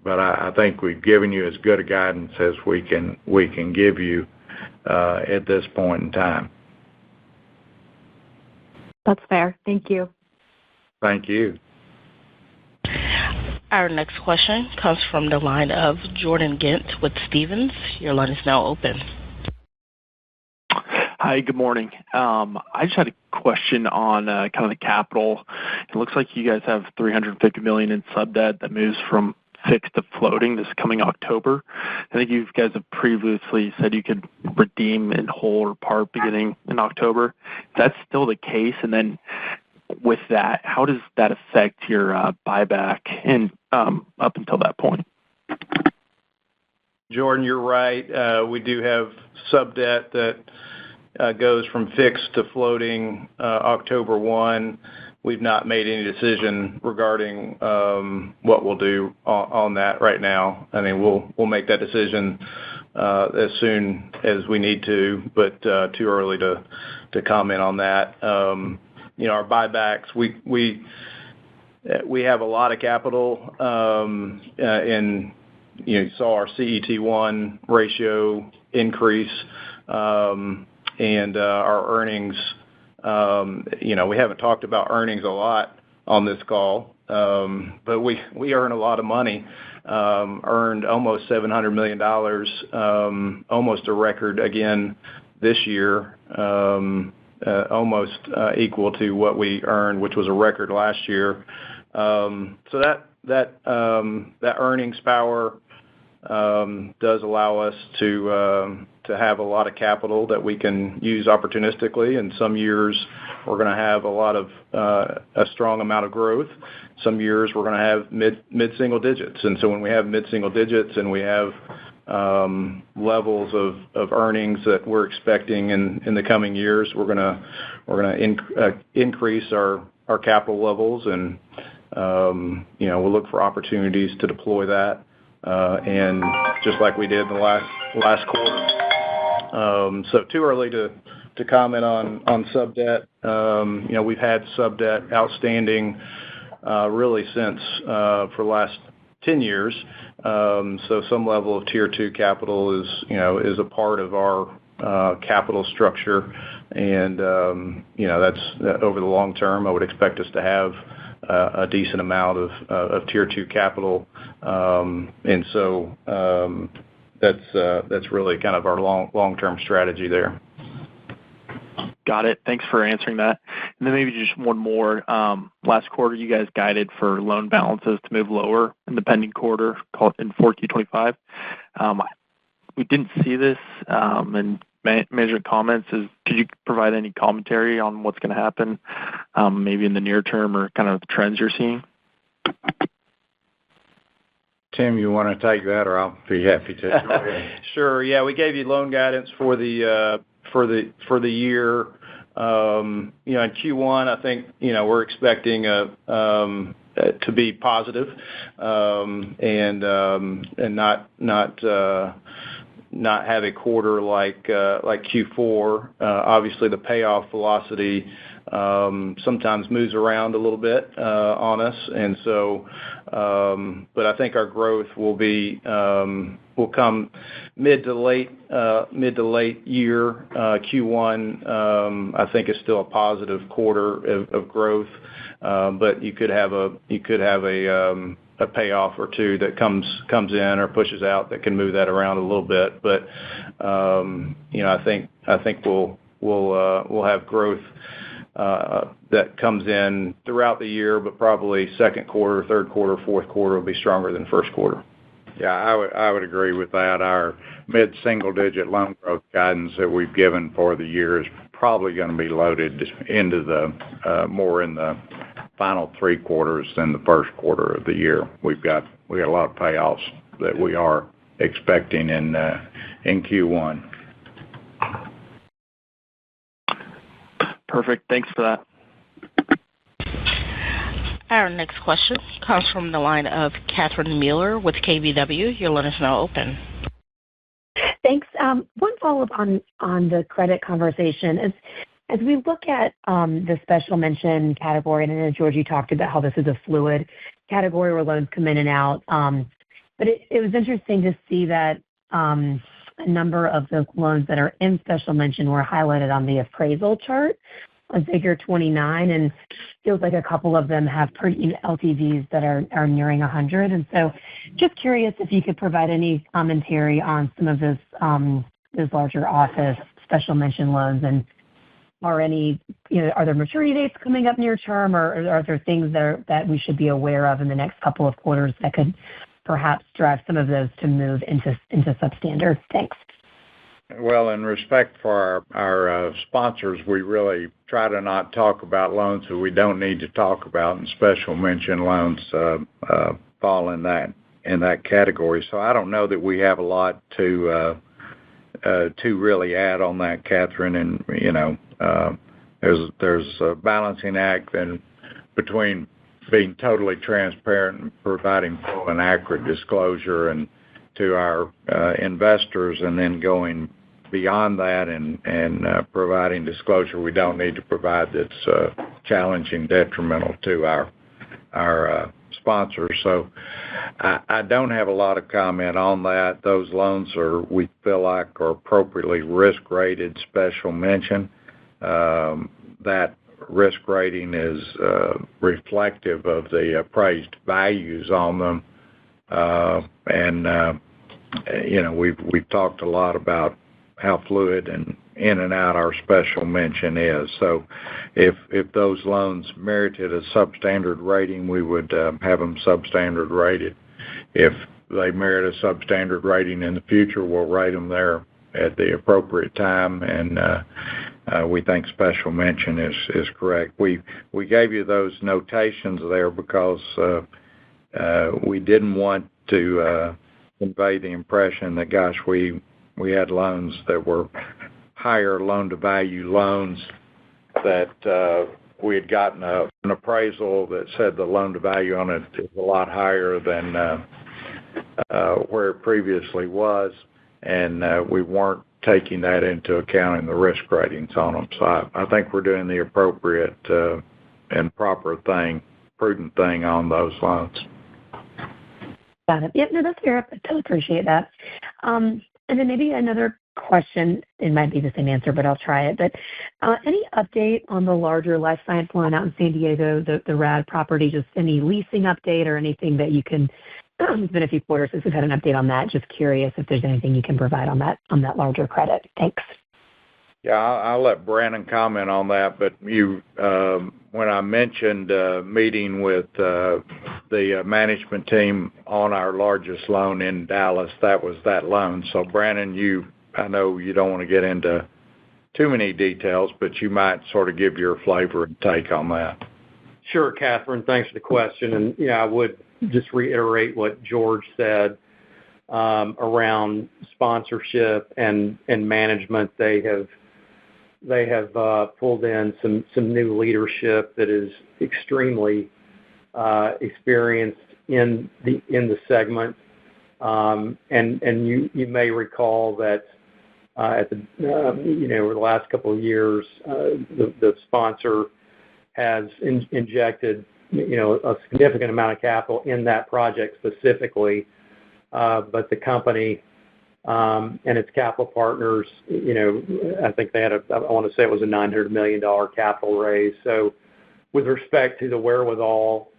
S4: But I think we've given you as good a guidance as we can give you at this point in time.
S10: That's fair. Thank you.
S4: Thank you.
S1: Our next question comes from the line of Jordan Ghent with Stephens. Your line is now open.
S11: Hi, good morning. I just had a question on kind of the capital. It looks like you guys have $350 million in sub-debt that moves from fixed to floating this coming October. I think you guys have previously said you could redeem in whole or part beginning in October. Is that still the case? And then with that, how does that affect your buyback and up until that point?
S9: Jordan, you're right. We do have sub-debt that goes from fixed to floating October 1. We've not made any decision regarding what we'll do on that right now. I mean, we'll make that decision as soon as we need to, but too early to comment on that. Our buybacks, we have a lot of capital, and you saw our CET1 ratio increase, and our earnings. We haven't talked about earnings a lot on this call, but we earn a lot of money. Earned almost $700 million, almost a record again this year, almost equal to what we earned, which was a record last year. So that earnings power does allow us to have a lot of capital that we can use opportunistically. And some years we're going to have a strong amount of growth. Some years we're going to have mid-single digits. And so when we have mid-single digits and we have levels of earnings that we're expecting in the coming years, we're going to increase our capital levels, and we'll look for opportunities to deploy that, and just like we did in the last quarter. So too early to comment on sub-debt. We've had sub-debt outstanding really since for the last 10 years. So some level of Tier 2 capital is a part of our capital structure, and that's over the long term. I would expect us to have a decent amount of Tier 2 capital, and so that's really kind of our long-term strategy there.
S11: Got it. Thanks for answering that. And then maybe just one more. Last quarter, you guys guided for loan balances to move lower in the pending quarter, call it in 4Q25. We didn't see this in management comments. Could you provide any commentary on what's going to happen, maybe in the near term, or kind of the trends you're seeing?
S4: Tim, you want to take that, or I'll be happy to. Go ahead.
S9: Sure. Yeah, we gave you loan guidance for the year. In Q1, I think we're expecting to be positive, and not have a quarter like Q4. Obviously, the payoff velocity sometimes moves around a little bit on us, and so. But I think our growth will come mid to late year. Q1 I think is still a positive quarter of growth, but you could have a payoff or two that comes in or pushes out that can move that around a little bit. But I think we'll have growth that comes in throughout the year, but probably second quarter, third quarter, fourth quarter will be stronger than first quarter.
S4: Yeah, I would agree with that. Our mid-single-digit loan growth guidance that we've given for the year is probably going to be loaded into the more in the final three quarters than the first quarter of the year. We got a lot of payoffs that we are expecting in Q1.
S11: Perfect. Thanks for that.
S1: Our next question comes from the line of Catherine Mealor with KBW. Your line is now open.
S12: Thanks. One follow-up on the credit conversation. As we look at the special mention category, and I know, George, you talked about how this is a fluid category where loans come in and out, but it was interesting to see that a number of the loans that are in special mention were highlighted on the appraisal chart on figure 29, and feels like a couple of them have pretty LTVs that are nearing 100. And so just curious if you could provide any commentary on some of those larger office special mention loans, and are there maturity dates coming up near term, or are there things that we should be aware of in the next couple of quarters that could perhaps drive some of those to move into substandard? Thanks.
S4: Well, in respect for our sponsors, we really try to not talk about loans that we don't need to talk about, and special mention loans fall in that category. So I don't know that we have a lot to really add on that, Catherine. And there's a balancing act and between being totally transparent and providing full and accurate disclosure and to our investors, and then going beyond that and providing disclosure we don't need to provide that's challenging, detrimental to our sponsors. So I don't have a lot of comment on that. Those loans we feel like are appropriately risk rated special mention. That risk rating is reflective of the appraised values on them. We've talked a lot about how fluid and in and out our special mention is. So if those loans merited a substandard rating, we would have them substandard rated. If they merit a substandard rating in the future, we'll rate them there at the appropriate time, and we think special mention is correct. We gave you those notations there because we didn't want to convey the impression that, gosh, we had loans that were higher loan-to-value loans that we had gotten an appraisal that said the loan-to-value on it is a lot higher than where it previously was, and we weren't taking that into account in the risk ratings on them. So I think we're doing the appropriate and proper thing, prudent thing on those loans.
S12: Got it. Yep, no, that's fair. I totally appreciate that. And then maybe another question, it might be the same answer, but I'll try it. But any update on the larger life science loan out in San Diego, the RAD property, just any leasing update or anything that you can, it's been a few quarters since we've had an update on that. Just curious if there's anything you can provide on that larger credit. Thanks.
S4: Yeah, I'll let Brandon comment on that, but when I mentioned meeting with the management team on our largest loan in Dallas, that was that loan. So Brandon, I know you don't want to get into too many details, but you might sort of give your flavor and take on that.
S5: Sure, Catherine. Thanks for the question. And I would just reiterate what George said around sponsorship and management. They have pulled in some new leadership that is extremely experienced in the segment. And you may recall that over the last couple of years, the sponsor has injected a significant amount of capital in that project specifically, but the company and its capital partners, I think they had I want to say it was a $900 million capital raise. So with respect to the wherewithal,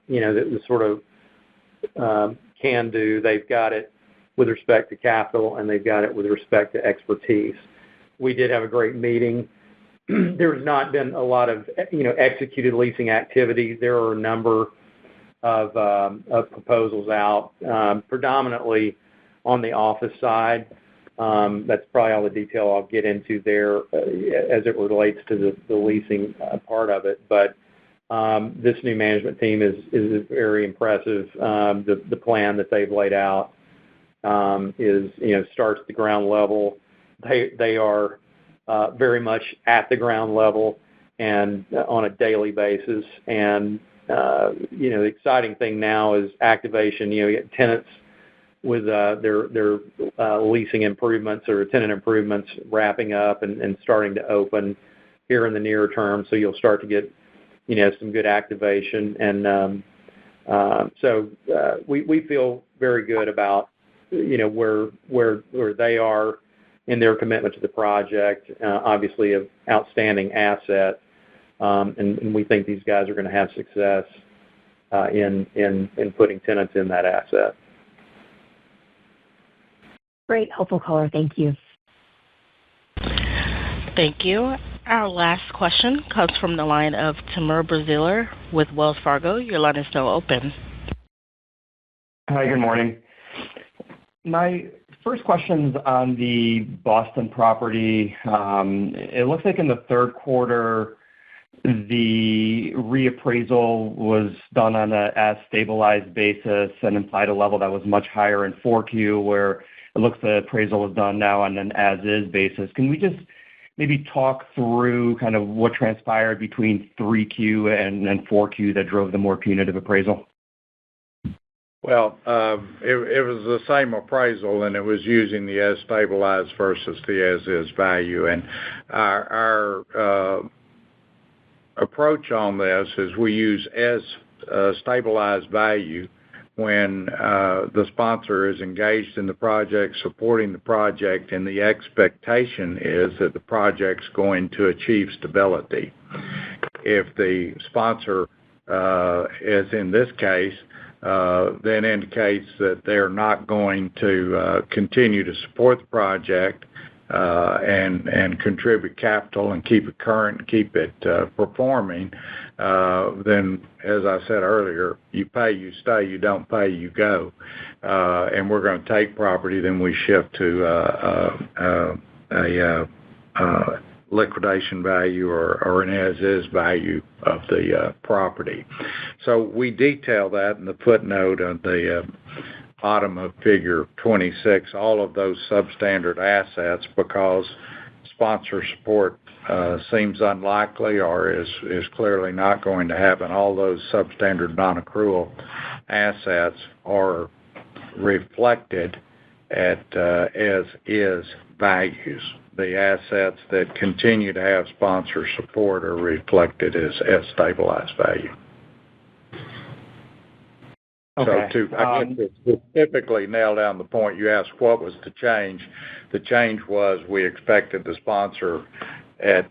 S5: the sort of can do, they've got it with respect to capital, and they've got it with respect to expertise. We did have a great meeting. There's not been a lot of, executed leasing activity. There are a number of proposals out, predominantly on the office side. That's probably all the detail I'll get into there as it relates to the leasing part of it. But this new management team is very impressive. The plan that they've laid out is, starts at the ground level, they are very much at the ground level and on a daily basis. And the exciting thing now is activation. You get tenants with their leasing improvements or tenant improvements wrapping up and starting to open here in the near term. So you'll start to get some good activation. And so we feel very good about where they are in their commitment to the project. Obviously, an outstanding asset, and we think these guys are going to have success in putting tenants in that asset.
S12: Great, helpful color. Thank you.
S1: Thank you. Our last question comes from the line of Timur Braziler with Wells Fargo. Your line is now open.
S13: Hi, good morning. My first question's on the Boston property. It looks like in the third quarter, the reappraisal was done on a as stabilized basis and implied a level that was much higher in 4Q, where it looks the appraisal was done now on an as-is basis. Can we just maybe talk through kind of what transpired between 3Q and 4Q that drove the more punitive appraisal?
S4: Well, it was the same appraisal, and it was using the as stabilized versus the as-is value. And our approach on this is we use as stabilized value when the sponsor is engaged in the project, supporting the project, and the expectation is that the project's going to achieve stability. If the sponsor, as in this case, then indicates that they're not going to continue to support the project and contribute capital and keep it current and keep it performing, then, as I said earlier, you pay, you stay, you don't pay, you go. And we're going to take property, then we shift to a liquidation value or an as-is value of the property. So we detail that in the footnote on the bottom of figure 26, all of those substandard assets, because sponsor support seems unlikely or is clearly not going to happen. All those substandard non-accrual assets are reflected at as-is values. The assets that continue to have sponsor support are reflected as stabilized value.
S13: Okay.
S4: So I guess to specifically nail down the point you asked, what was the change? The change was we expected the sponsor at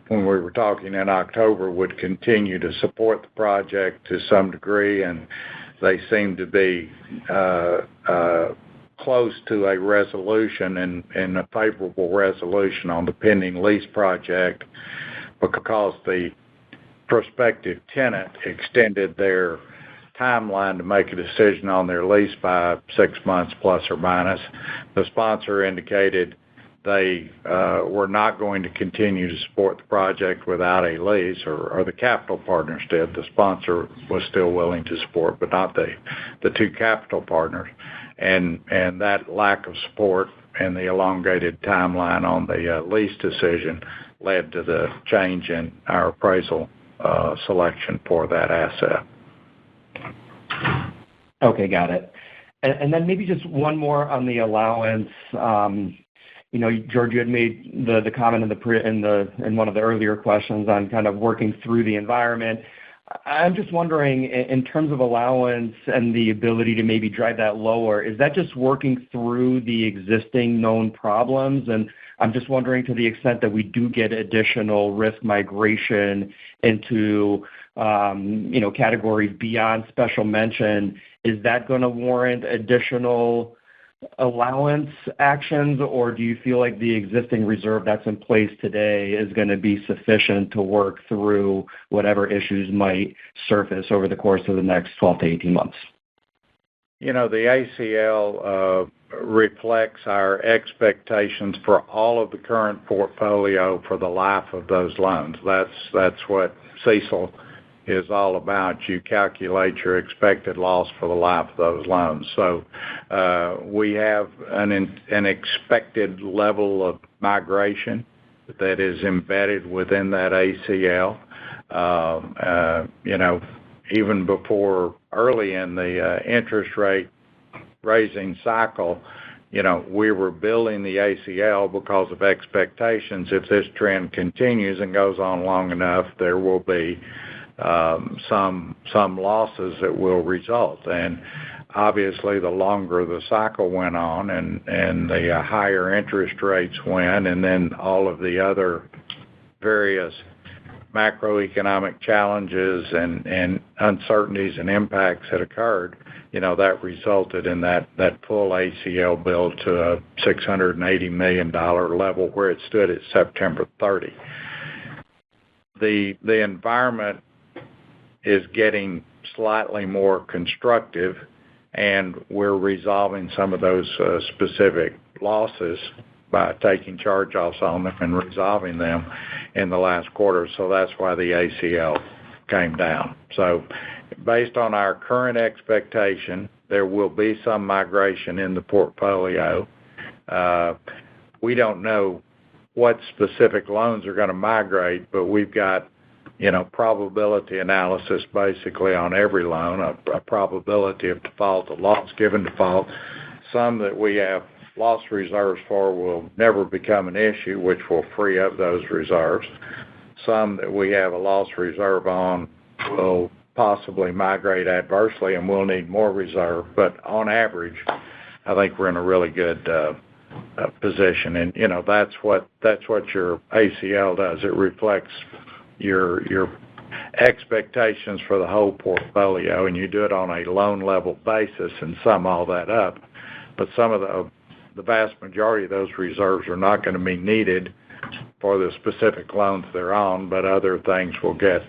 S4: when we were talking in October would continue to support the project to some degree, and they seem to be close to a resolution and a favorable resolution on the pending lease project, because the prospective tenant extended their timeline to make a decision on their lease by 6 months plus or minus. The sponsor indicated they were not going to continue to support the project without a lease, or the capital partners did. The sponsor was still willing to support, but not the two capital partners. And that lack of support and the elongated timeline on the lease decision led to the change in our appraisal selection for that asset.
S13: Okay, got it. And then maybe just one more on the allowance. George, you had made the comment in one of the earlier questions on kind of working through the environment. I'm just wondering, in terms of allowance and the ability to maybe drive that lower, is that just working through the existing known problems? And I'm just wondering, to the extent that we do get additional risk migration into categories beyond special mention, is that going to warrant additional allowance actions, or do you feel like the existing reserve that's in place today is going to be sufficient to work through whatever issues might surface over the course of the next 12 to 18 months?
S4: The ACL reflects our expectations for all of the current portfolio for the life of those loans. That's what CECL is all about. You calculate your expected loss for the life of those loans. So we have an expected level of migration that is embedded within that ACL. Even before early in the interest rate raising cycle, we were building the ACL because of expectations. If this trend continues and goes on long enough, there will be some losses that will result. And obviously, the longer the cycle went on and the higher interest rates went, and then all of the other various macroeconomic challenges and uncertainties and impacts that occurred, that resulted in that full ACL build to a $680 million level where it stood at September 30. The environment is getting slightly more constructive, and we're resolving some of those specific losses by taking charge-offs on them and resolving them in the last quarter. So that's why the ACL came down. So based on our current expectation, there will be some migration in the portfolio. We don't know what specific loans are going to migrate, but we've got probability analysis basically on every loan, a probability of default, a loss given default. Some that we have loss reserves for will never become an issue, which will free up those reserves. Some that we have a loss reserve on will possibly migrate adversely and we'll need more reserve. But on average, I think we're in a really good position. And, that's what your ACL does. It reflects your expectations for the whole portfolio, and you do it on a loan level basis and sum all that up. But some of the vast majority of those reserves are not going to be needed for the specific loans they're on, but other things will get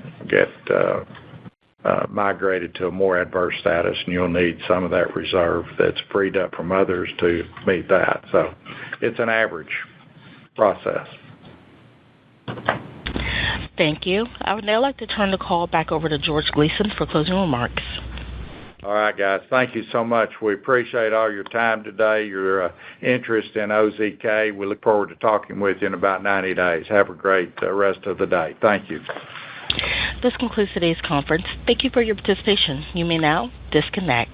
S4: migrated to a more adverse status, and you'll need some of that reserve that's freed up from others to meet that. So it's an average process.
S1: Thank you. I would now like to turn the call back over to George Gleason for closing remarks.
S4: All right, guys. Thank you so much. We appreciate all your time today, your interest in OZK. We look forward to talking with you in about 90 days. Have a great rest of the day. Thank you.
S1: This concludes today's conference. Thank you for your participation. You may now disconnect.